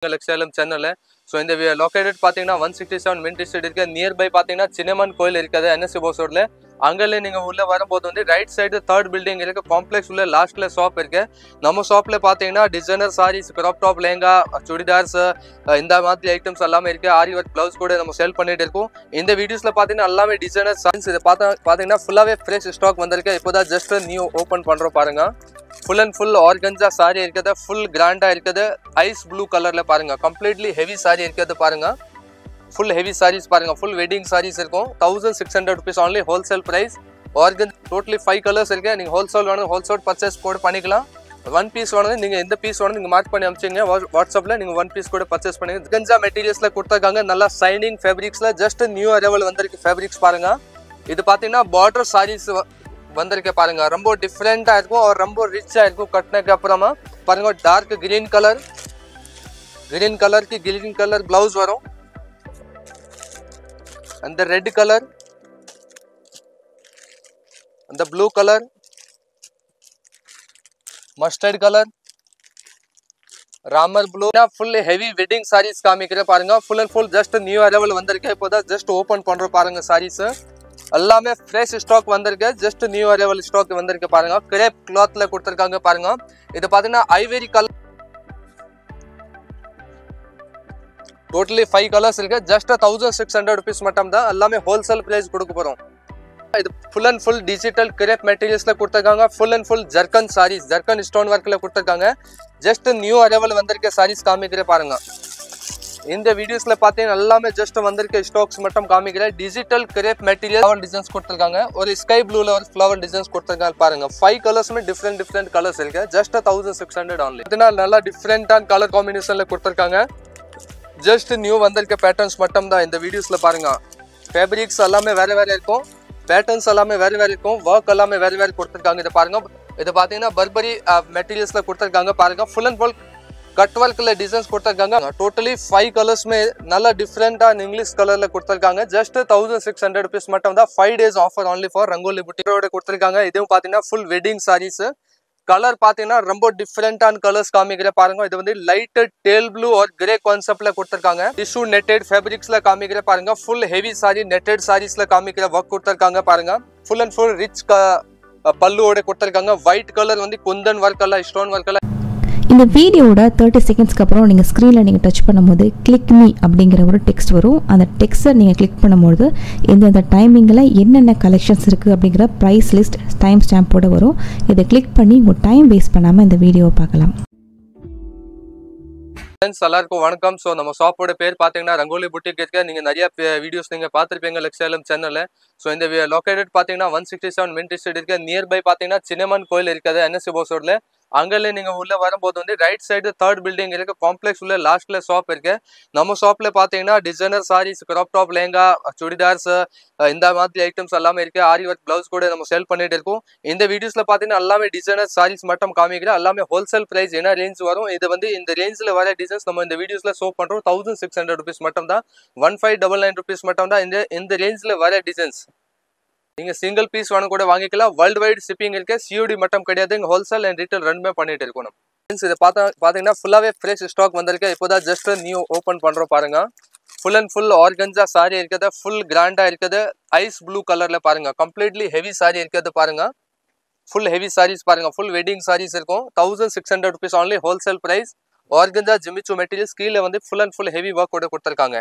Excelum channel. So in the we are located pathina 167 Mint Street irukku nearby pathina Chinnaman Koil irukadhu NSC bus road la angale neenga ulla varumbodhu vandu right side third building irukku complex ulla last la shop irukku நம்ம ஷாப்ல பாத்தீங்கன்னா designer saris crop top lehenga chudidars இந்த மாதிரி items எல்லாமே இருக்கு ஆரி work blouse கூட நம்ம sale பண்ணிட்டு இருக்கோம் இந்த வீடியோஸ்ல பாத்தீங்கன்னா எல்லாமே டிசைனர் சாரீஸ் இத பாத்தீங்கன்னா ஃபுல்லாவே ஃப்ரெஷ் ஸ்டாக் வந்திருக்கு இப்போதான் ஜஸ்ட் நியூ ஓபன் பண்றோம் பாருங்க full and full organza saree irukadhu full grand ah irukadhu ice blue color la parunga completely heavy saree irukadhu parunga full heavy sarees parunga full wedding sarees irukum 1600 rupees only wholesale price organ totally 5 colors irukku neenga wholesale purchase code panikalam one piece vanadhu neenga endha piece vanadhu neenga mark panni amchinga WhatsApp la neenga one piece code purchase panninga organza materials la kuduthirukanga nalla shining fabrics la just new arrival vandirukku fabrics parunga idu pathina border sarees வந்திருக்கே பாருங்க ரொம்ப டிஃபரெண்டா இருக்கும் और ரொம்ப ரிச்சா இருக்கும் கட்டனக்கு அப்புறமா பாருங்க டார்க் கிரீன் கலர் की ग्रीन कलर ब्लाउज வரும் அந்த ரெட் கலர் அந்த blue colour mustard colour Ramar blue full heavy wedding sarees காமிக்கிறேன் பாருங்க full and full just new arrival வந்திருக்கே இப்போதான் ஜஸ்ட் ஓபன் பண்றோம் பாருங்க sarees எல்லாமே ஃப்ரெஷ் ஸ்டாக் வந்திருக்கு ஜஸ்ட் நியூ அரைவல் ஸ்டாக் வந்திருக்கு பாருங்க கிரேப் கிளாத்ல கொடுத்திருக்காங்க பாருங்க இது பாத்தீங்கன்னா ஐவரி கலர் டோட்டலி 5 கலர்ஸ் இருக்கு ஜஸ்ட் 1600 rupees மட்டும் தான் எல்லாமே ஹோல்சேல் பிரைஸ் கொடுக்க போறோம் இது full and full digital crepe மெட்டீரியல்ஸ்ல கொடுத்திருக்காங்க full and full zircon sarees zircon stone வர்க்ல கொடுத்திருக்காங்க ஜஸ்ட் நியூ அரைவல் வந்திருக்க sarees காமிக்கிறேன் பாருங்க இந்த வீடியோஸ்ல பாத்தீங்கன்னா எல்லாமே ஜஸ்ட் வந்திருக்க ஸ்டாக்ஸ் மட்டும் காமிக்கிறேன் digital grape material flower designs கொடுத்திருக்காங்க ஒரு ஸ்கை ப்ளூல ஒரு ஃப்ளவர் டிசைன்ஸ் கொடுத்திருக்காங்க பாருங்க 5 கலர்ஸ்மே டிஃபரெண்ட் கலர்ஸ் இருக்கு ஜஸ்ட் 1600 only இதனால நல்லா டிஃபரெண்டான கலர் காம்பினேஷன்ல கொடுத்திருக்காங்க ஜஸ்ட் நியூ வந்திருக்க பேட்டர்ன்ஸ் மட்டும் தான் இந்த வீடியோஸ்ல பாருங்க ஃபேப்ரிக்ஸ் எல்லாமே வேற இருக்கும் பேட்டர்ன்ஸ் எல்லாமே வேற இருக்கும் வர்க் எல்லாமே வேற கொடுத்திருக்காங்க இத பாருங்க இது பாத்தீங்கன்னா பர்பரி மெட்டீரியல்ஸ்ல கொடுத்திருக்காங்க பாருங்க full and full cut work design totally 5 colours में नल्ला डिफरेंट इंग्लिश कलर கொடுத்திருக்காங்க just 1600 rupees மட்டும் தான் 5 days offer only for rangoli புட்டியோட கொடுத்திருக்காங்க இதுவும் பாத்தீங்கன்னா full wedding sarees கலர் பாத்தீங்கன்னா ரொம்ப டிஃபரெண்டான கலர்ஸ் காமிக்கிறேன் பாருங்க இது வந்து லைட் டேல் ப்ளூ और ग्रे கான்செப்ட்ல கொடுத்திருக்காங்க டிஷ்யூ நெட்டட் ஃபேப்ரிக்ஸ்ல காமிக்கிறேன் பாருங்க full heavy saree netted sareesல காமிக்கிற வர்க் கொடுத்திருக்காங்க பாருங்க full and full rich பல்லுவோட கொடுத்திருக்காங்க white கலர் வந்து குந்தன் வர்க் எல்லாம் ஸ்டோன் வர்க் எல்லாம் இந்த வீடியோட 30 செகண்ட்ஸ்க்கு அப்புறம் நீங்கள் ஸ்க்ரீனில் நீங்கள் டச் பண்ணும்போது கிளிக் மீ அப்படிங்கிற ஒரு டெக்ஸ்ட் வரும் அந்த டெக்ஸ்ட்டை நீங்கள் கிளிக் பண்ணும்போது எந்தெந்த டைமிங்கில் என்னென்ன கலெக்ஷன்ஸ் இருக்குது அப்படிங்கிற ப்ரைஸ் லிஸ்ட் டைம் ஸ்டாம்போடு வரும் இதை கிளிக் பண்ணி உங்கள் டைம் வேஸ்ட் பண்ணாமல் இந்த வீடியோவை பார்க்கலாம் எல்லாருக்கும் வணக்கம் ஸோ நம்ம ஷாப்போட பேர் பார்த்தீங்கன்னா ரங்கோலி புட்டிக் இருக்கு நீங்கள் நிறைய வீடியோஸ் நீங்கள் பார்த்துருப்பீங்க லெக்ஸேலம் சேனலில் ஸோ இந்த லொக்கேட்டட் பார்த்தீங்கன்னா 167 மின்ட் ஸ்ட்ரீட் இருக்கு நியர்பை பார்த்தீங்கன்னா சின்னமன் கோயில் இருக்குது NSC பஸ் ரோட்ல அங்கலே நீங்க உள்ள வரும்போது வந்து ரைட் சைடு தேர்ட் பில்டிங் இருக்கு காம்ப்ளெக்ஸ் உள்ள லாஸ்ட்ல ஷாப் இருக்கு நம்ம ஷாப்ல பாத்தீங்கன்னா designer saris crop top lehenga chudidars இந்த மாதிரி ஐட்டம்ஸ் எல்லாமே இருக்கு ஆரி வர்க் ப்ளவுஸ் கூட நம்ம சேல் பண்ணிட்டு இருக்கோம் இந்த வீடியோஸ்ல பாத்தீங்கன்னா எல்லாமே டிசைனர் சாரீஸ் மட்டும் காமிக்கிறேன் எல்லாமே ஹோல்சேல் பிரைஸ் என்ன ரேஞ்ச் வரும் இது வந்து இந்த ரேஞ்ச்ல வர டிசைன்ஸ் நம்ம இந்த வீடியோஸ்ல ஷோ பண்றோம் 1600 rupees மட்டும் தான் 1599 rupees மட்டும் தான் இந்த ரேஞ்ச்ல வர டிசைன்ஸ் நீங்க சிங்கிள் பீஸ் வாங்க கூட வாங்கிக்கலாம் வேர்ல்ட் வைட் ஷிப்பிங் இருக்கு COD மட்டும் கிடையாது இங்க ஹோல்சேல் அண்ட் ரீட்டைல் ரெண்டுமே பண்ணிட்டு இருக்கோம் இத பாத்தீங்கன்னா ஃபுல்லாவே ஃப்ரெஷ் ஸ்டாக் வந்திருக்கு இப்போதான் ஜஸ்ட் நியூ ஓபன் பண்றோம் பாருங்க full and full organza saree இருக்குது full grand இருக்குது ice blue கலர்ல பாருங்க completely heavy saree இருக்குது பாருங்க full heavy sarees பாருங்க full wedding sarees இருக்கும் 1600 rupees only wholesale price organza jimichu materials கீழ வந்து full and full heavy work ஓட கொடுத்திருக்காங்க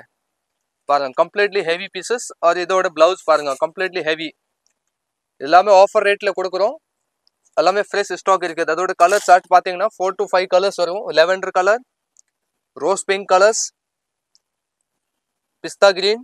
பாருங்க completely heavy pieces और இதோட blouse பாருங்க completely heavy எல்லாமே ஆஃபர் ரேட்ல கொடுக்குறோம் எல்லாமே ஃப்ரெஷ் ஸ்டாக் இருக்குது அதோட கலர் சார்ட் பாத்தீங்கன்னா 4 to 5 கலர்ஸ் வரும் lavender colour rose pink colours பிஸ்தா கிரீன்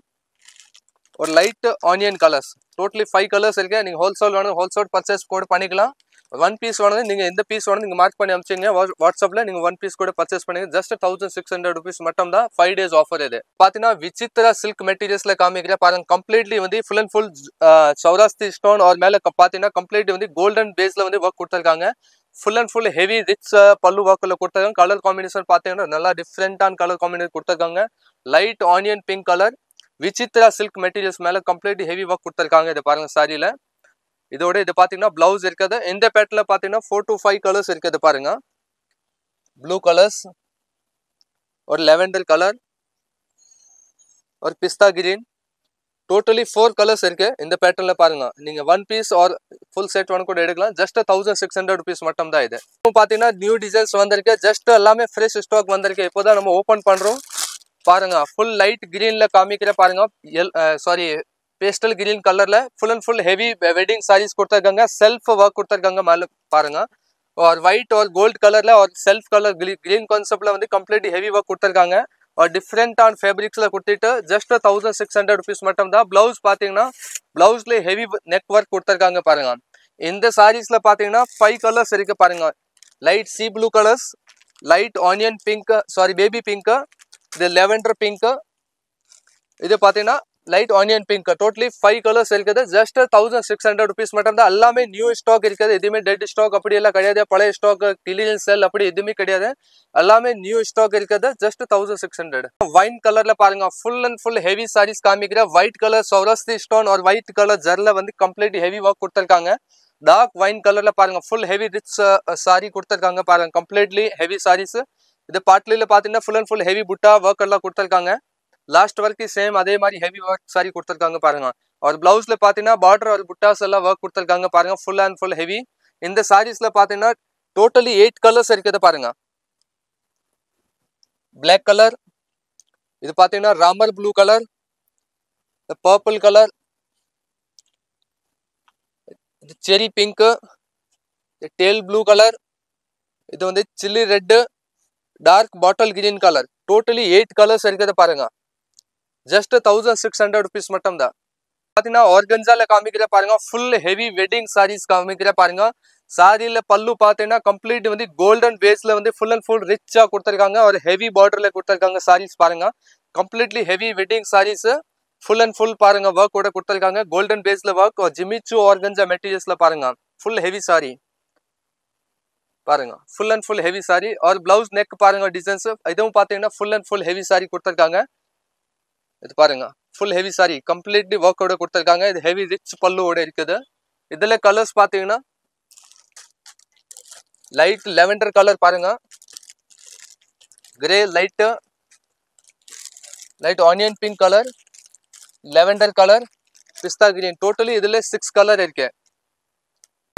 और light onion colours totally 5 colours இருக்கு நீங்க ஹோல்சேல் பர்ச்சேஸ் கூட பண்ணிக்கலாம் one piece வாங்குறது நீங்க எந்த பீஸ் வாங்குறது நீங்க மார்க் பண்ணி அனுப்பிச்சீங்க வாட்ஸ்அப்ல நீங்க one piece கூட பர்ச்சேஸ் பண்ணுங்க just 1600 rupees மட்டும் தான் 5 days ஆஃபர் இது பாத்தீங்கன்னா விசித்ரா சில்க் மெட்டீரியல்ஸ்ல காமிக்கிறேன் பாருங்க கம்ப்ளீட்லி வந்து full and full சௌராஷ்டி ஸ்டோன் और மேல பாத்தீங்கன்னா கம்ப்ளீட்லி வந்து கோல்டன் பேஸ்ல வந்து வர்க் கொடுத்திருக்காங்க full and full heavy rich பல்லு வர்க்ல கொடுத்திருக்காங்க கலர் காம்பினேஷன் பாத்தீங்கன்னா நல்லா டிஃபரெண்டான கலர் காம்பினேஷன் கொடுத்திருக்காங்க light onion pink colour Vichitra silk materials மேல கம்ப்ளீட்லி ஹெவி வர்க் கொடுத்திருக்காங்க இது பாருங்க சாரியில இதோட இது பாத்தீங்கன்னா ப்ளவுஸ் இருக்குது இந்த பேட்டர்ல பாத்தீங்கன்னா 4 to 5 கலர்ஸ் இருக்குது பாருங்க ப்ளூ கலர்ஸ் और लेवेंडर कलर और पिस्ता ग्रीन டோட்டலி 4 கலர்ஸ் இருக்கு இந்த பேட்டர்ன்ல பாருங்க. நீங்க one piece or full set one கூட எடுக்கலாம். ஜஸ்ட் 1600 rupees மட்டும் தான் இது. இப்போ பாத்தீங்கன்னா நியூ டிசைன்ஸ் வந்திருக்கு. ஜஸ்ட் எல்லாமே ஃப்ரெஷ் ஸ்டாக் வந்திருக்கு. இப்போதான் நம்ம ஓபன் பண்றோம். பாருங்க ஃபுல் லைட் கிரீன்ல காமிக்கிற பாருங்க. சாரி பேஸ்டல் கிரீன் கலர்ல full and full heavy wedding saris கொடுத்திருக்காங்க. செல்ஃப் ஒர்க் கொடுத்திருக்காங்க மேல பாருங்க. और व्हाइट और गोल्ड कलर और सेल्फ कलर ग्रीन कॉन्सेप्ट வந்து கம்ப்ளீட் ஹெவி ஒர்க் கொடுத்திருக்காங்க. और डिफरेंट ऑन फैब्रिक्सல கொடுத்திட்டு ஜஸ்ட் 1600 rupees மட்டும் தான். ப்ளவுஸ் பாத்தீங்கன்னா ப்ளவுஸ்ல ஹெவி நெக் ஒர்க் கொடுத்திருக்காங்க பாருங்க. இந்த சாரீஸ்ல பாத்தீங்கன்னா 5 கலர்ஸ் இருக்கு பாருங்க. Light C blue colours, light onion pink, sorry baby pink, இது லெவெண்டர் பிங்க், இது பாத்தீங்கன்னா light onion pink. Totally 5 colours இருக்குது. ஜஸ்ட் 1600 rupees மட்டும் தான். எல்லாமே நியூ ஸ்டாக் இருக்குது. எதுவுமே டெட் ஸ்டாக் அப்படி எல்லாம் கிடையாது. பழைய ஸ்டாக் கிளியரன்ஸ் சேல் அப்படி எதுவுமே கிடையாது. எல்லாமே நியூ ஸ்டாக் இருக்குது. ஜஸ்ட் 1600. வைன் கலர்ல பாருங்க full and full heavy saris காமிக்கிற. ஒயிட் கலர் சௌராஸ்ட்ரி ஸ்டோன் और ஒயிட் கலர் ஜர்ல வந்து கம்ப்ளீட் ஹெவி ஒர்க் கொடுத்திருக்காங்க. டார்க் வைன் கலர்ல பாருங்க ஃபுல் ஹெவி ரிச் சாரி கொடுத்திருக்காங்க பாருங்க. Completely heavy saris. இது பாட்லில பாத்தீங்கன்னா ஃபுல் அண்ட் ஃபுல் ஹெவி புட்டா ஒர்க் எல்லாம் கொடுத்திருக்காங்க. லாஸ்ட் वर्क சேம் அதே மாதிரி ஹெவி ஒர்க் சாரி கொடுத்திருக்காங்க பாருங்க. और ब्लाउஸ்ல பாத்தீங்கன்னா பார்டர் और புட்டாஸ் எல்லாம் ஒர்க் கொடுத்திருக்காங்க பாருங்க. Full and full heavy. இந்த சாரீஸ்ல பாத்தீங்கன்னா டோட்டலி 8 கலர்ஸ் இருக்குது பாருங்க. ब्लैक कलर, இது பாத்தீங்கன்னா Ramar blue colour, purple colour, இது செரி பிங்க், இது டேல் ப்ளூ கலர், இது வந்து chilli red, dark bottle green colour. Totally 8 colours இருக்குது பாருங்க. ஜஸ்ட் 1600 rupees மட்டும் தான். பாத்தீங்கன்னா ஆர்கன்ஸால காமிக்கிற பாருங்க. ஃபுல் ஹெவி வெட்டிங் சாரீஸ் காமிக்கிற பாருங்க. சாரியில பல்லு பாத்தீங்கன்னா கம்ப்ளீட் வந்து கோல்டன் பேஸ்ல வந்து ஃபுல் அண்ட் ஃபுல் ரிச்சா கொடுத்திருக்காங்க. ஒரு ஹெவி பார்டர்ல கொடுத்திருக்காங்க சாரீஸ் பாருங்க. Completely heavy wedding saris full and full பாருங்க ஒர்க் கூட கொடுத்திருக்காங்க. கோல்டன் பேஸ்ல ஒர்க். ஜிமிச்சு ஆர்கன்ஸா மெட்டீரியல்ஸ்ல பாருங்க ஃபுல் ஹெவி சாரி பாருங்க. Full and full heavy sari. और ब्लाउஸ் நெக் பாருங்க டிசைன்ஸ். இதுவும் பாத்தீங்கன்னா full and full heavy sari கொடுத்திருக்காங்க. இது பாருங்க full heavy sari completely work ஓட கொடுத்திருக்காங்க. இது ஹெவி ரிச் பல்லுவோட இருக்குது. இதுல கலர்ஸ் பாத்தீங்கன்னா லைட் லெவெண்டர் கலர் பாருங்க, grey light, light onion pink colour, lavender colour, பிஸ்தா கிரீன். டோட்டலி இதுல 6 கலர் இருக்கு.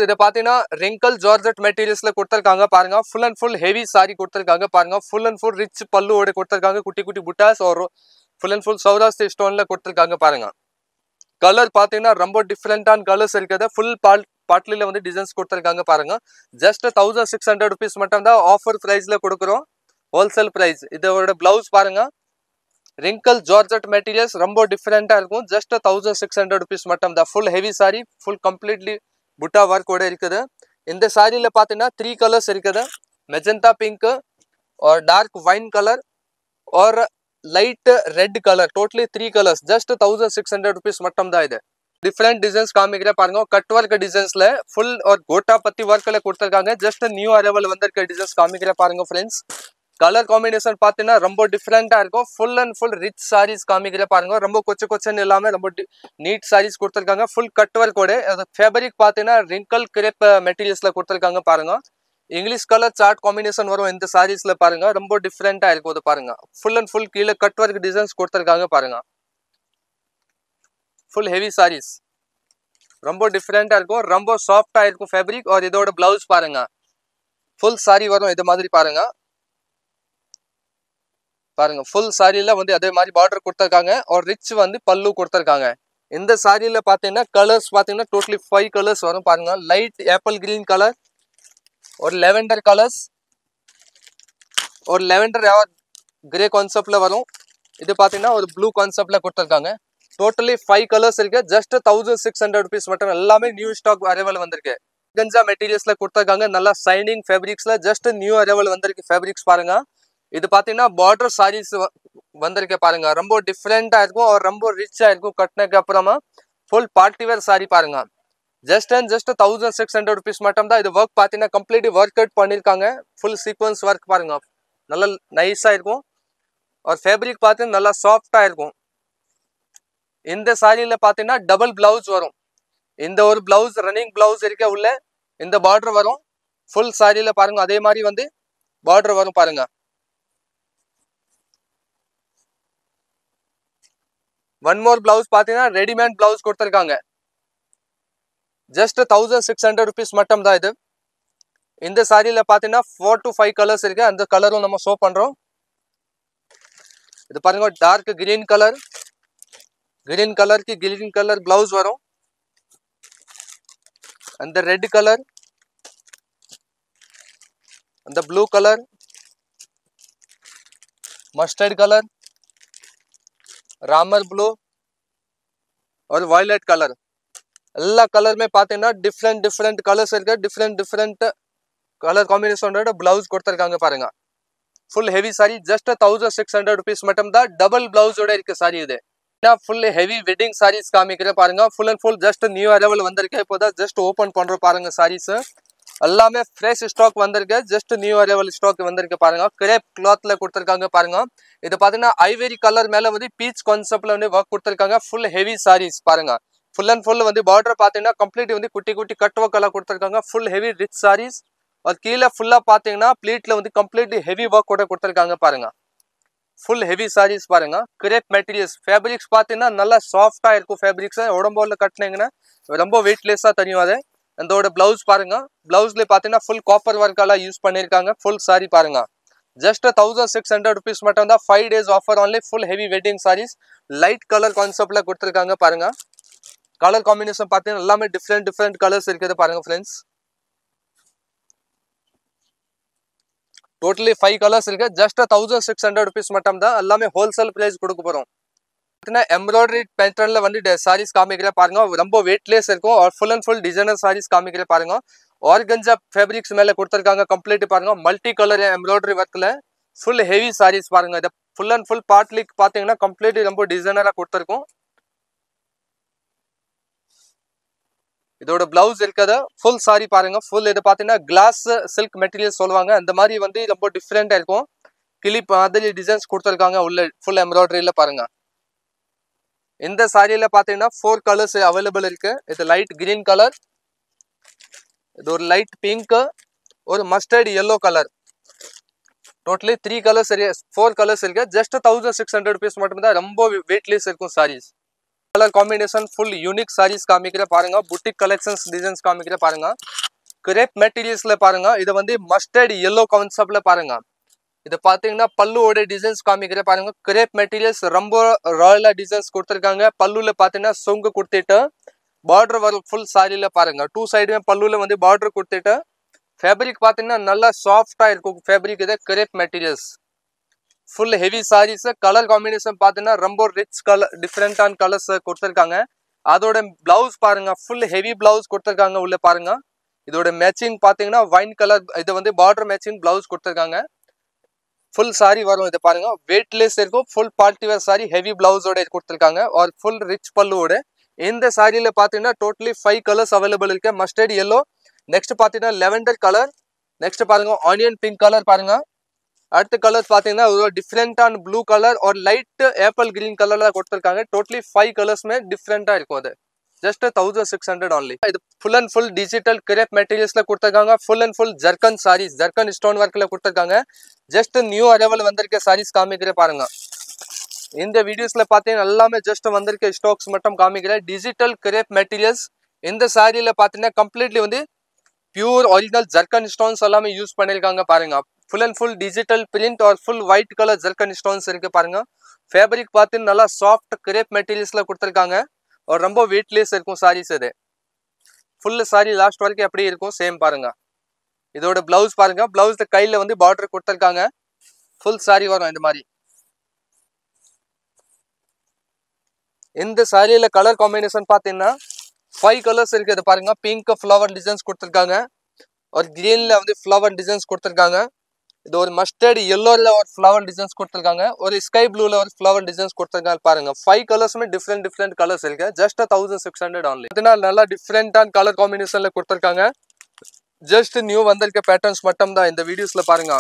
இது பாத்தீங்கன்னா ரிங்கல் ஜார்ஜெட் மெட்டீரியல்ஸ்ல கொடுத்திருக்காங்க பாருங்க. Full and full heavy sari கொடுத்திருக்காங்க பாருங்க. ஃபுல் அண்ட் ஃபுல் ரிச் பல்லுவோட கொடுத்திருக்காங்க. குட்டி குட்டி புட்டாஸ் और ஃபுல் அண்ட் ஃபுல் சௌராஸ்ட்ரி ஸ்டோன்ல கொடுத்திருக்காங்க பாருங்க. கலர் பாத்தீங்கன்னா ரொம்ப டிஃபரெண்டான கலர்ஸ் இருக்குது. ஃபுல் பாட்லில வந்து டிசைன்ஸ் கொடுத்திருக்காங்க பாருங்க. ஜஸ்ட் 1600 rupees மட்டும் தான் ஆஃபர் பிரைஸ்ல கொடுக்குறோம். Wholesale price. இதோட பிளவுஸ் பாருங்க ரிங்கல் ஜார்ஜெட் மெட்டீரியல்ஸ் ரொம்ப டிஃபரெண்டா இருக்கும். ஜஸ்ட் 1600 rupees மட்டும் தான். Full heavy sari full completely புட்டா ஒர்க் ஓட இருக்குது. இந்த சாரியில பாத்தீங்கன்னா 3 கலர்ஸ் இருக்குது. மெஜந்தா பிங்க் और டார்க் வைன் கலர் और light red colour. Totally 3 colours. Just 1600 rupees மட்டும் தான். இது டிஃபரெண்ட் டிசைன்ஸ் காமிக்கிற பாருங்க. கட் ஒர்க் டிசைன்ஸ்ல ஃபுல் और கோட்டா பத்தி ஒர்க்ல கொடுத்திருக்காங்க. ஜஸ்ட் நியூ அரைவல் வந்திருக்க டிசைன்ஸ் காமிக்கிற பாருங்க ஃப்ரெண்ட்ஸ். கலர் காம்பினேஷன் பாத்தீங்கன்னா ரொம்ப டிஃபரெண்டா இருக்கும். Full and full rich saris காமிக்கிற பாருங்க. ரொம்ப கொச்சன்னு இல்லாம ரொம்ப நீட் சாரீஸ் கொடுத்திருக்காங்க. ஃபுல் கட் ஒர்க் ஓட. ஃபேப்ரிக் பாத்தீங்கன்னா ரிங்கல் கிரேப் மெட்டீரியல்ஸ்ல கொடுத்திருக்காங்க பாருங்க. இங்கிலீஷ் கலர் சார்ட் காம்பினேஷன் வரும் இந்த சாரீஸ்ல பாருங்க. ரொம்ப டிஃபரெண்டா இருக்கும். அது பாருங்க ஃபுல் அண்ட் ஃபுல் கீழே கட் ஒர்க் டிசைன்ஸ் கொடுத்திருக்காங்க பாருங்க. ஃபுல் ஹெவி சாரீஸ் ரொம்ப டிஃபரெண்டா இருக்கும். ரொம்ப சாஃப்டா இருக்கும் ஃபேப்ரிக். और இதோட பிளவுஸ் பாருங்க ஃபுல் சாரி வரும். இது மாதிரி பாருங்க பாருங்க ஃபுல் சாரியில வந்து அதே மாதிரி பார்டர் கொடுத்திருக்காங்க. और ரிச் வந்து பல்லு கொடுத்திருக்காங்க. இந்த சாரியில பாத்தீங்கன்னா கலர்ஸ் பாத்தீங்கன்னா டோட்டலி 5 கலர்ஸ் வரும் பாருங்க. லைட் ஆப்பிள் கிரீன் கலர் और लेवेंडर कलर्स और लेवेंडर ग्रे கான்செப்ட்ல வரும். இது பாத்தீங்கன்னா ஒரு ப்ளூ கான்செப்ட்ல கொடுத்திருக்காங்க. டோட்டலி 5 கலர்ஸ் இருக்கு. ஜஸ்ட் 1600 rupees மட்டும். எல்லாமே நியூ ஸ்டாக் அரைவல் வந்திருக்கு. ஆர்கன்ஸா மெட்டீரியல்ஸ்ல கொடுத்திருக்காங்க. நல்லா ஷைனிங் ஃபேப்ரிக்ஸ்ல ஜஸ்ட் நியூ அரைவல் வந்திருக்கு ஃபேப்ரிக்ஸ் பாருங்க. இது பாத்தீங்கன்னா பார்டர் சாரீஸ் வந்திருக்கு பாருங்க. ரொம்ப டிஃபரெண்டா இருக்கும் और ரொம்ப ரிச்சா இருக்கும். கட்டினதுக்கு அப்புறமா ஃபுல் பார்ட்டி வேர் சாரி பாருங்க. ஜஸ்ட் 1600 rupees மட்டும் தான். இது ஒர்க் பாத்தீங்கன்னா கம்ப்ளீட்லி ஒர்க் அவுட் பண்ணிருக்காங்க. ஃபுல் சீக்வன்ஸ் ஒர்க் பாருங்க. நல்லா நைஸா இருக்கும். और ஃபேப்ரிக் பாத்தீங்கன்னா நல்லா சாஃப்டா இருக்கும். இந்த சாரியில பாத்தீங்கன்னா டபுள் பிளவுஸ் வரும். இந்த ஒரு பிளவுஸ் ரன்னிங் பிளவுஸ் இருக்க உள்ள இந்த பார்டர் வரும். ஃபுல் சாரியில பாருங்க அதே மாதிரி வந்து பார்டர் வரும் பாருங்க. ஒன் மோர் பிளவுஸ் பாத்தீங்கன்னா ரெடிமேட் பிளவுஸ் கொடுத்துருக்காங்க. ஜஸ்ட் 1600 rupees மட்டும் தான் இது. இந்த சாரியில பாத்தீங்கன்னா 4 to 5 கலர்ஸ் இருக்கு. அந்த கலரும் நம்ம ஷோ பண்றோம். இது பாருங்க dark green colour, green colour की ग्रीन कलर ब्लाउज வரும். அந்த ரெட் கலர், அந்த ப்ளூ கலர், मस्टर्ड कलर, रामर ब्लू और वायलेट कलर. எல்லா கலர் में பாத்தீங்கன்னா டிஃபரெண்ட் டிஃபரெண்ட் கலர்ஸ் இருக்கு. டிஃபரெண்ட் டிஃபரெண்ட் கலர் காம்பினேஷனோட பிளவுஸ் கொடுத்துருக்காங்க பாருங்க. Full heavy sari. ஜஸ்ட் 1600 rupees மட்டும் தான். டபுள் பிளவுஸோட இருக்கு சாரி இது. ஃபுல் ஹெவி வெட்டிங் சாரீஸ் காமிக்கிறேன் பாருங்க. Full and full just new arrival வந்திருக்கு. இப்போதான் ஜஸ்ட் ஓபன் பண்றோம் பாருங்க. சாரீஸ் எல்லாமே ஃப்ரெஷ் ஸ்டாக் வந்திருக்கு. ஜஸ்ட் நியூ அரைவல் ஸ்டாக் வந்திருக்கு பாருங்க. கிரேப் கிளாத்ல கொடுத்துருக்காங்க பாருங்க. இது பாத்தீங்கன்னா ஐவரி கலர் மேல வந்து பீச் கான்செப்ட்ல வந்து ஒர்க் கொடுத்துருக்காங்க. ஃபுல் ஹெவி சாரீஸ் பாருங்க. ஃபுல் அண்ட் ஃபுல் வந்து பார்டர் பாத்தீங்கன்னா கம்ப்ளீட் வந்து குட்டி குட்டி கட் ஒர்க் எல்லாம் கொடுத்துருக்காங்க. Full heavy rich saris. और கீழே ஃபுல்லா பாத்தீங்கன்னா ப்ளீட்ல வந்து கம்ப்ளீட்லி ஹெவி ஒர்க் கூட கொடுத்துருக்காங்க பாருங்க. ஃபுல் ஹெவி சாரீஸ் பாருங்க. கிரேப் மெட்டீரியல்ஸ் ஃபேப்ரிக்ஸ் பாத்தீங்கன்னா நல்லா சாஃப்டா இருக்கும். ஃபேப்ரிக்ஸ் உடம்போல கட்டினீங்கன்னா ரொம்ப வெயிட்லெஸ்ஸா தெரியும். அது அதோட பிளவுஸ் பாருங்க. பிளவுஸ்ல பாத்தீங்கன்னா ஃபுல் காப்பர் ஒர்க் எல்லாம் யூஸ் பண்ணிருக்காங்க. ஃபுல் சாரி பாருங்க. ஜஸ்ட் 1600 rupees மட்டும் தான். 5 days offer only. Full heavy wedding saris light colour கான்செப்ட்ல கொடுத்துருக்காங்க பாருங்க. கலர் காம்பினேஷன் பாத்தீங்கன்னா எல்லாமே டிஃப்ரெண்ட் டிஃப்ரெண்ட் கலர்ஸ் இருக்குது பாருங்க ஃப்ரெண்ட்ஸ். டோட்டலி 5 கலர்ஸ் இருக்கு. ஜஸ்ட் 1600 rupees மட்டும் தான். எல்லாமே ஹோல்சேல் பிரைஸ் கொடுக்க போறோம். एम्ब्रॉयडरी पैटर्न வந்து சாரீஸ் காமிக்கிறேன் பாருங்க. ரொம்ப வெயிட்லெஸ் இருக்கும். और full and full designer sarees காமிக்கிறேன் பாருங்க. ஆர்கன்ஜா ஃபேப்ரிக்ஸ் மேல கொடுத்திருக்காங்க. கம்ப்ளீட் பாருங்க. மல்டி கலர் எம்ப்ராய்டரி வர்க்ல ஃபுல் ஹெவி சாரீஸ் பாருங்க. இது ஃபுல் அண்ட் ஃபுல் பார்ட்லிக் பாத்தீங்கன்னா கம்ப்ளீட் ரொம்ப டிசைனரா கொடுத்திருக்கும். இதோட பிளவுஸ் இருக்குது. ஃபுல் சாரி பாருங்க. ஃபுல் இது பாத்தீங்கன்னா கிளாஸ் சில்க் மெட்டீரியல் சொல்லுவாங்க. அந்த மாதிரி வந்து ரொம்ப டிஃபரெண்டா இருக்கும். கிளிப் மாதிரி டிசைன்ஸ் கொடுத்திருக்காங்க உள்ள ஃபுல் எம்ப்ராய்டரியில பாருங்க. இந்த சாரியில பாத்தீங்கன்னா 4 கலர்ஸ் அவைலபிள் இருக்கு. இது லைட் கிரீன் கலர், இது ஒரு லைட் பிங்க், ஒரு mustard yellow colour. Totally 3 colours 4 colours இருக்கு. ஜஸ்ட் 1600 rupees மட்டும் தான். ரொம்ப வெயிட்லெஸ் இருக்கும் saris. Colour combination full unique saris காமிக்கிறேன் பாருங்க. புட்டிக் கலெக்ஷன்ஸ் டிசைன்ஸ் காமிக்கிறேன் பாருங்க. கிரேப் மெட்டீரியல்ஸ்ல பாருங்க. இது வந்து மஸ்டர்ட் yellow கான்செப்ட்ல பாருங்க. இது பாத்தீங்கன்னா பல்லுவோட டிசைன்ஸ் காமிக்கிறேன் பாருங்க. கிரேப் மெட்டீரியல்ஸ் ரொம்ப ராயலா டிசைன்ஸ் கொடுத்திருக்காங்க. பல்லுல பாத்தீங்கன்னா சொங்கு கொடுத்துட்டு பார்டர் வரும் ஃபுல் சாரியில பாருங்க. 2 சைடுமே பல்லுல வந்து பார்டர் கொடுத்துட்டு ஃபேப்ரிக் பாத்தீங்கன்னா நல்லா சாஃப்டா இருக்கும். ஃபேப்ரிக் இது crepe materials full heavy saris. Colour combination பாத்தீங்கன்னா ரொம்ப ரிச் கலர் டிஃப்ரெண்டான கலர்ஸ் கொடுத்திருக்காங்க. அதோட பிளவுஸ் பாருங்க. ஃபுல் ஹெவி பிளவுஸ் கொடுத்திருக்காங்க உள்ள பாருங்க. இதோட மேட்சிங் பாத்தீங்கன்னா வைன் கலர். இது வந்து பார்டர் மேட்சிங் பிளவுஸ் கொடுத்திருக்காங்க. फुल सारी வரும். இது பாருங்க வெயிட்லெஸ் இருக்கும். Full party wear sari heavy பிளவுஸோட கொடுத்திருக்காங்க. और ஃபுல் ரிச் பல்லுவோட. இந்த சாரியில பாத்தீங்கன்னா டோட்டலி 5 கலர்ஸ் அவைலபிள் இருக்கு. மஸ்டர்ட் yellow, நெக்ஸ்ட் பாத்தீங்கன்னா லெவெண்டர் கலர், நெக்ஸ்ட் பாருங்க ஆனியன் பிங்க் கலர் பாருங்க. அடுத்த கலர்ஸ் பாத்தீங்கன்னா ஒரு டிஃபரெண்டான ப்ளூ கலர் और லைட் ஆப்பிள் கிரீன் கலர்ல கொடுத்திருக்காங்க. டோட்டலி 5 கலர்ஸ்மே டிஃபரெண்டா இருக்கும். அது ஜஸ்ட் 1600 only. இது full and full digital crepe மெட்டீரியல்ஸ்ல கொடுத்திருக்காங்க. ஃபுல் அண்ட் ஃபுல் ஜர்கன் சாரீஸ், ஜர்கன் ஸ்டோன் ஒர்க்ல கொடுத்திருக்காங்க. ஜஸ்ட் நியூ அரைவல் வந்திருக்க சாரீஸ் காமிக்கிறேன் பாருங்க. இந்த வீடியோஸ்ல பாத்தீங்கன்னா எல்லாமே ஜஸ்ட் வந்திருக்க ஸ்டாக்ஸ் மட்டும் காமிக்கிறேன். Digital crepe materials. இந்த சாரியில பாத்தீங்கன்னா கம்ப்ளீட்லி வந்து பியூர் ஒரிஜினல் ஜர்கன் ஸ்டோன்ஸ் எல்லாமே யூஸ் பண்ணிருக்காங்க பாருங்க. Full and full digital print और full white colour zircon stones இருக்கு பாருங்க. ஃபேப்ரிக் பாத்தீங்கன்னா நல்லா சாஃப்ட் கிரேப் மெட்டீரியல்ஸ்ல கொடுத்திருக்காங்க. और ரொம்ப வெயிட்லெஸ் இருக்கும் சாரீஸ். இது ஃபுல் சாரி லாஸ்ட் வரைக்கும் எப்படி இருக்கும் சேம் பாருங்க. இதோட பிளவுஸ் பாருங்க. பிளவுஸ்ல கையில வந்து பார்டர் கொடுத்திருக்காங்க. ஃபுல் சாரி வரும் இந்த மாதிரி. இந்த சாரியில கலர் காம்பினேஷன் பாத்தீங்கன்னா 5 கலர்ஸ் இருக்கு. இது பாருங்க. பிங்க் ஃப்ளவர் டிசைன்ஸ் கொடுத்திருக்காங்க. और கிரீன்ல வந்து ஃப்ளவர் டிசைன்ஸ் கொடுத்திருக்காங்க. இது ஒரு மஸ்டர்ட் yellowல ஒரு ஃப்ளவர் டிசைன்ஸ் கொடுத்திருக்காங்க. ஒரு ஸ்கை ப்ளூல ஒரு ஃப்ளவர் டிசைன்ஸ் கொடுத்திருக்காங்க பாருங்க. 5 கலர்ஸ்மே டிஃபரெண்ட் கலர்ஸ் இருக்கு. Just 1600 only. இதனால நல்லா டிஃபரெண்டான கலர் காம்பினேஷன்ல கொடுத்திருக்காங்க. ஜஸ்ட் நியூ வந்திருக்க பேட்டர்ன்ஸ் மட்டும் தான் இந்த வீடியோஸ்ல பாருங்க.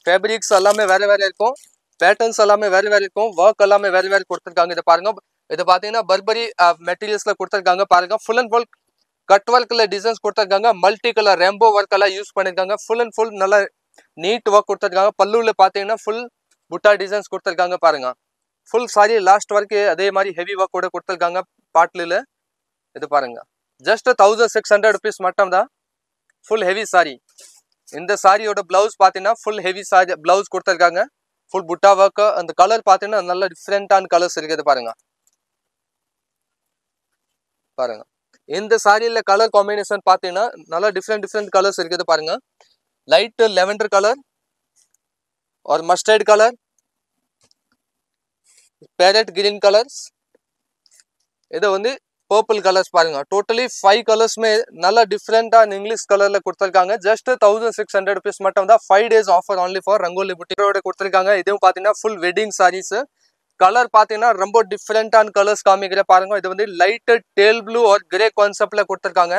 ஃபேப்ரிக்ஸ் எல்லாமே வேற வேற இருக்கும். பேட்டர்ன்ஸ் எல்லாமே வேற வேற இருக்கும். ஒர்க் எல்லாமே வேற வேற கொடுத்திருக்காங்க. இது பாருங்க. இது பாத்தீங்கன்னா பர்பரி மெட்டீரியல்ஸ்ல கொடுத்திருக்காங்க பாருங்க. ஃபுல் அண்ட் ஃபுல் கட் ஒர்க்ல டிசைன்ஸ் கொடுத்திருக்காங்க. மல்டி கலர் ரெம்போ ஒர்க் எல்லாம் யூஸ் பண்ணிருக்காங்க. ஃபுல் அண்ட் ஃபுல் நல்லா நீட் ஒர்க் கொடுத்திருக்காங்க. பல்லுல பாத்தீங்கன்னா ஃபுல் புட்டா டிசைன்ஸ் கொடுத்திருக்காங்க பாருங்க. ஃபுல் சாரி லாஸ்ட் வரைக்கும் அதே மாதிரி ஹெவி ஒர்க் கூட கொடுத்துருக்காங்க பாட்டிலில். இது பாருங்க, ஜஸ்ட் 1600 rupees மட்டும் தான் ஃபுல் ஹெவி சாரி. இந்த சாரியோட பிளவுஸ் பார்த்தீங்கன்னா ஃபுல் ஹெவி சாரி பிளவுஸ் கொடுத்துருக்காங்க. ஃபுல் புட்டா ஒர்க். அந்த கலர் பார்த்தீங்கன்னா நல்ல டிஃப்ரெண்டான கலர்ஸ் இருக்குது பாருங்க. பாருங்க, இந்த சாரியில கலர் காம்பினேஷன் பார்த்தீங்கன்னா நல்லா டிஃப்ரெண்ட் கலர்ஸ் இருக்குது பாருங்க. லைட் லெவெண்டர் கலர் और mustard colour, parrot green colours, இது வந்து पर्पल कलर्स பாருங்க. டோட்டலி 5 கலர்ஸ் மே நல்ல டிஃபரெண்டா இங்கிலீஷ் கலர்ல கொடுத்திருக்காங்க. ஜஸ்ட் 1600 rupees மட்டும் தான். 5 days offer only for Rangoli புட்டிக்கோட கொடுத்திருக்காங்க. இதுவும் பாத்தீங்கன்னா ஃபுல் வெட்டிங் சாரீஸ். கலர் பாத்தீங்கன்னா ரொம்ப டிஃபரெண்டான கலர்ஸ் காமிக்கிற பாருங்க. இது வந்து லைட் டேல் ப்ளூ और கிரே கான்செப்ட்ல கொடுத்திருக்காங்க.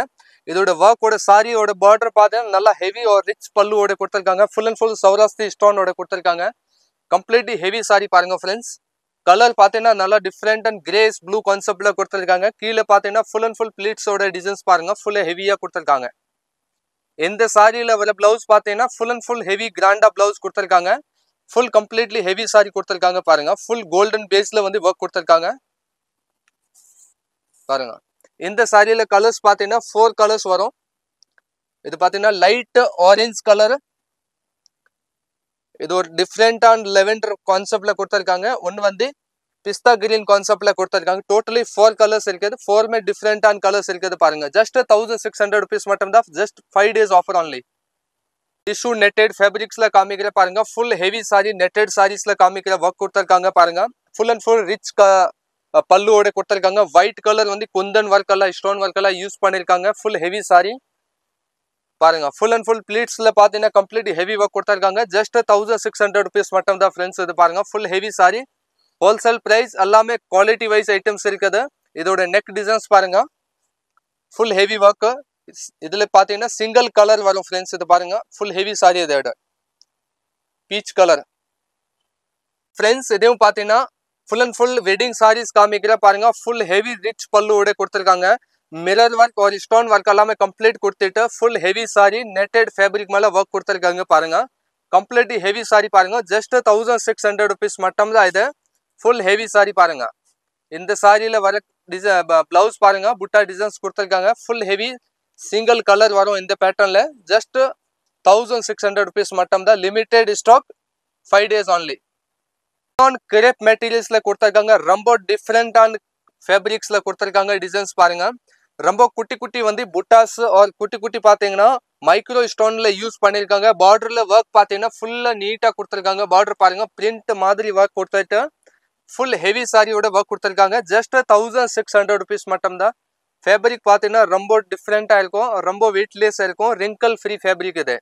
இதோட ஒர்க்கோட சாரியோட பார்டர் பார்த்தீங்கன்னா நல்லா ஹெவி और ரிச் பல்லுவோட கொடுத்திருக்காங்க. ஃபுல் அண்ட் ஃபுல் சௌராஷ்டிரி ஸ்டோனோட கொடுத்திருக்காங்க. கம்ப்ளீட்லி ஹெவி சாரி பாருங்க ஃப்ரெண்ட்ஸ். கலர் பார்த்தீங்கன்னா நல்லா டிஃப்ரெண்ட் அண்ட் கிரேஸ் ப்ளூ கான்செப்ட்ல கொடுத்திருக்காங்க. கீழே பார்த்தீங்கன்னா ஃபுல் அண்ட் ஃபுல் பிளீட்ஸோட டிசைன்ஸ் பாருங்க. ஃபுல் ஹெவியா கொடுத்திருக்காங்க. இந்த சாரியில வர பிளவுஸ் பார்த்தீங்கன்னா ஃபுல் அண்ட் ஃபுல் ஹெவி கிராண்டா பிளவுஸ் கொடுத்திருக்காங்க. ஃபுல் கம்ப்ளீட்லி ஹெவி சாரி கொடுத்திருக்காங்க பாருங்க. ஃபுல் கோல்டன் பேஸ்ல வந்து ஒர்க் கொடுத்திருக்காங்க பாருங்க. இந்த சாரியில கலர்ஸ் பார்த்தீங்கன்னா 4 கலர்ஸ் வரும். இது பார்த்தீங்கன்னா லைட் ஆரஞ்சு கலர், இது ஒரு டிஃப்ரெண்டான லெவெண்டர் கான்செப்ட்ல கொடுத்திருக்காங்க. ஒன்று வந்து பிஸ்தா கிரீன் கான்செப்ட்ல கொடுத்திருக்காங்க. டோட்டலி 4 கலர்ஸ் இருக்குது. 4மே டிஃப்ரெண்டான கலர்ஸ் இருக்குது பாருங்க. ஜஸ்ட் 1600 rupees மட்டும் தான். Just 5 days offer only. Tissue netted ஃபேப்ரிக்ஸ்ல காமிக்கிற பாருங்க. ஃபுல் ஹெவி சாரி நெட்டட் சாரீஸ்ல காமிக்கிற ஒர்க் கொடுத்திருக்காங்க பாருங்க. ஃபுல் அண்ட் ஃபுல் ரிச் பல்லுவோட கொடுத்திருக்காங்க. ஒயிட் கலர் வந்து குந்தன் ஒர்க் எல்லாம் ஸ்டோன் ஒர்க் எல்லாம் யூஸ் பண்ணிருக்காங்க. ஃபுல் ஹெவி சாரி பாருங்க. ஃபுல் அண்ட் ஃபுல் பிளீட்ஸ்ல பாத்தீங்கன்னா கம்ப்ளீட் ஹெவி ஒர்க் கொடுத்திருக்காங்க. ஜஸ்ட் 1600 rupees மட்டும் தான் ஃப்ரெண்ட்ஸ். இது பாருங்க full heavy sari. Wholesale price எல்லாமே குவாலிட்டி வைஸ் ஐட்டம்ஸ் இருக்குது. இதோட நெக் டிசைன்ஸ் பாருங்க. Full heavy work. இதுல பாத்தீங்கன்னா சிங்கிள் கலர் வரும் ஃப்ரெண்ட்ஸ். இது பாருங்க ஃபுல் ஹெவி சாரி. இதோட பீச் கலர் ஃப்ரெண்ட்ஸ். இதையும் பாத்தீங்கன்னா full and full wedding saris காமிக்கிற பாருங்க. ஃபுல் ஹெவி ரிச் பல்லுவோட கொடுத்திருக்காங்க. மிரர் ஒர்க் और ஸ்டோன் ஒர்க் எல்லாமே கம்ப்ளீட் கொடுத்துட்டு full heavy sorry netted fabric மேல ஒர்க் கொடுத்திருக்காங்க பாருங்க. கம்ப்ளீட்லி ஹெவி சாரி பாருங்க. ஜஸ்ட் 1600 rupees மட்டும் தான். இது ஃபுல் ஹெவி சாரி பாருங்க. இந்த சாரியில வர பிளவுஸ் பாருங்க. புட்டா டிசைன்ஸ் கொடுத்திருக்காங்க. ஃபுல் ஹெவி சிங்கிள் கலர் வரும் இந்த பேட்டர்ன்ல. ஜஸ்ட் 1600 rupees மட்டும் தான். Limited stock, 5 days only. Crepe மெட்டீரியல்ஸ்ல கொடுத்திருக்காங்க. ரொம்ப டிஃப்ரெண்டான ஃபேப்ரிக்ஸ்ல கொடுத்திருக்காங்க. டிசைன்ஸ் பாருங்க. ரொம்ப குட்டி குட்டி வந்து புட்டாஸ் और குட்டி குட்டி பாத்தீங்கன்னா மைக்ரோ ஸ்டோன்ல யூஸ் பண்ணிருக்காங்க. பார்டர்ல ஒர்க் பாத்தீங்கன்னா ஃபுல்லா நீட்டா கொடுத்திருக்காங்க. பார்டர் பாருங்க பிரிண்ட் மாதிரி ஒர்க் கொடுத்துட்டு ஃபுல் ஹெவி சாரியோட ஒர்க் கொடுத்திருக்காங்க. ஜஸ்ட் 1600 rupees மட்டும் தான். ஃபேப்ரிக் பாத்தீங்கன்னா ரொம்ப டிஃப்ரெண்டா இருக்கும். ரொம்ப வெயிட்லெஸ் இருக்கும். ரிங்கிள் ஃப்ரீ ஃபேப்ரிக் இது.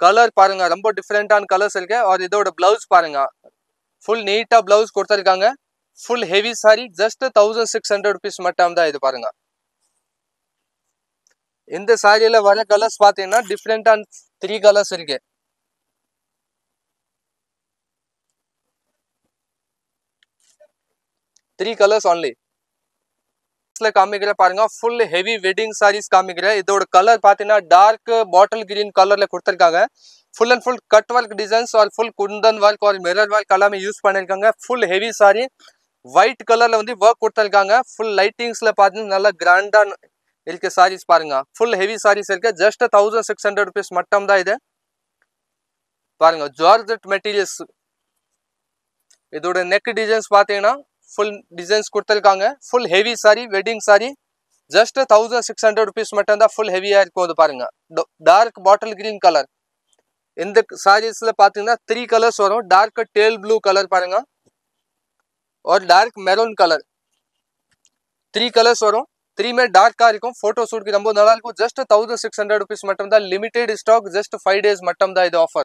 கலர் பாருங்க ரொம்ப டிஃப்ரெண்டான கலர்ஸ் இருக்கு. और இதோட பிளவுஸ் பாருங்க. ஃபுல் நீட்டா பிளவுஸ் கொடுத்திருக்காங்க. Full heavy sari. ஜஸ்ட் 1600 rupees மட்டும் தான். இது பாருங்க. இந்த சாரியில வர கலர்ஸ் பாத்தீங்கன்னா டிஃப்ரெண்டான 3 கலர்ஸ் இருக்கு. 3 கலர்ஸ் only. காமிக்கிற பாருங்க. ஃபுல் ஹெவி வெட்டிங் சாரீஸ் காமிக்கிற. இதோட கலர் பாத்தீங்கன்னா டார்க் பாட்டில் கிரீன் கலர்ல கொடுத்திருக்காங்க. Full and full cut work designs और ஃபுல் குந்தன் ஒர்க் और மிரர் ஒர்க் எல்லாமே யூஸ் பண்ணிருக்காங்க. ஃபுல் ஹெவி சாரி ஒயிட் கலர்ல வந்து ஒர்க் கொடுத்திருக்காங்க. ஃபுல் லைட்டிங்ஸ்ல பாத்தீங்கன்னா நல்லா கிராண்டா இருக்கு சாரீஸ் பாருங்க. ஃபுல் ஹெவி சாரீஸ் இருக்கு. ஜஸ்ட் 1600 rupees மட்டும் தான். இது பாருங்க ஜார்ஜெட் மெட்டீரியல்ஸ். இதோட நெக் டிசைன்ஸ் பாத்தீங்கன்னா ஃபுல் டிசைன்ஸ் கொடுத்திருக்காங்க. Full heavy sorry wedding sorry. ஜஸ்ட் 1600 rupees மட்டும் தான். ஃபுல் ஹெவியா இருக்கும். இது பாருங்க டார்க் பாட்டில் கிரீன் கலர். இந்த சாரீஸ்ல பாத்தீங்கன்னா 3 கலர்ஸ் வரும். டார்க் டேல் ப்ளூ கலர் பாருங்க और டார்க் மெரூன் கலர். 3 கலர்ஸ் வரும். 3 में டார்க்கா இருக்கும். போட்டோ ஷூட் ரொம்ப நல்லா இருக்கும். ஜஸ்ட் 1600 rupees மட்டும் தான். Limited stock. ஜஸ்ட் 5 days மட்டும் தான் இது ஆஃபர்.